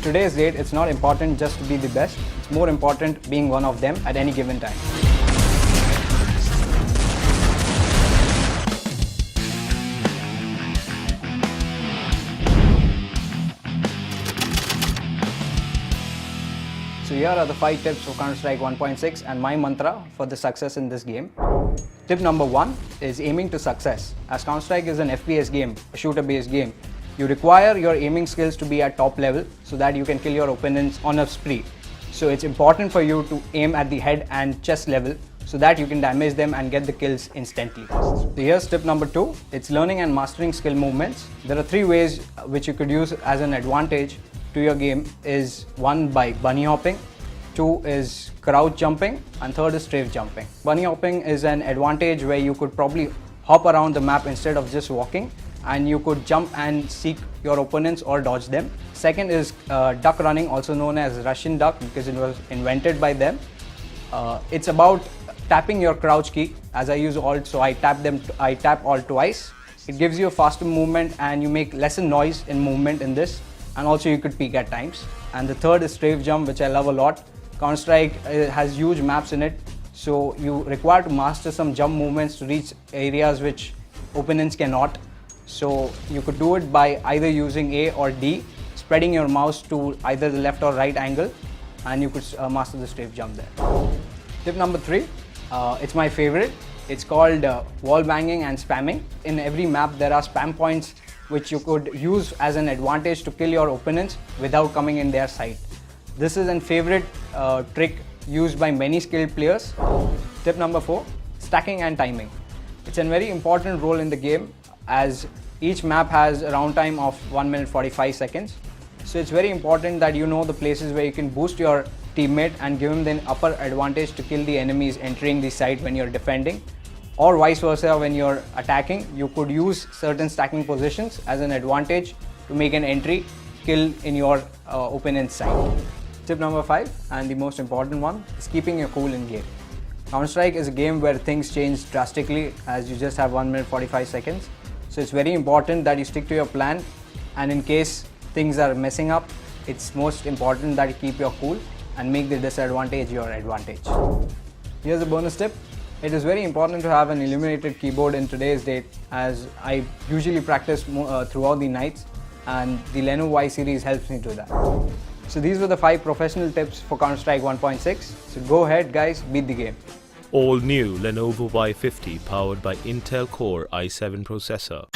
today's date, it's not important just to be the best. It's more important being one of them at any given time. So here are the 5 tips for CounterStrike 1.6 and my mantra for the success in this game. Tip number 1 is aiming to success. As CounterStrike is an FPS game, a shooter-based game, you require your aiming skills to be at top level so that you can kill your opponents on a spree. So it's important for you to aim at the head and chest level so that you can damage them and get the kills instantly. So here's tip number 2. It's learning and mastering skill movements. There are 3 ways which you could use as an advantage to your game. Is 1 by bunny hopping, 2 is crouch jumping, and 3rd is strafe jumping. Bunny hopping is an advantage where you could probably hop around the map instead of just walking, and you could jump and seek your opponents or dodge them. 2nd is duck running, also known as Russian duck because it was invented by them. It's about tapping your crouch key. As I use alt, so I tap alt twice. It gives you a faster movement and you make lesser noise in movement in this, and also you could peek at times. And the 3rd is strafe jump, which I love a lot. CounterStrike has huge maps in it, so you require to master some jump movements to reach areas which opponents cannot. So you could do it by either using A or D, spreading your mouse to either the left or right angle, and you could master the strafe jump there. Tip number 3, it's my favorite. It's called wall banging and spamming. In every map there are spam points which you could use as an advantage to kill your opponents without coming in their sight. This is a favorite trick used by many skilled players. Tip number 4, stacking and timing. It's a very important role in the game as each map has a round time of 1 minute 45 seconds. So it's very important that you know the places where you can boost your teammate and give him the upper advantage to kill the enemies entering the site when you're defending. Or vice versa, when you're attacking, you could use certain stacking positions as an advantage to make an entry kill in your opponent's side. Tip number 5, and the most important one, is keeping your cool in game. CounterStrike is a game where things change drastically as you just have 1 minute 45 seconds. So it's very important that you stick to your plan, and in case things are messing up, it's most important that you keep your cool and make the disadvantage your advantage. Here's a bonus tip. It is very important to have an illuminated keyboard in today's date, as I usually practice throughout the nights, and the Lenovo Y series helps me do that. So these were the 5 professional tips for CounterStrike 1.6. So go ahead guys, beat the game. All new Lenovo Y50 powered by Intel Core i7 processor.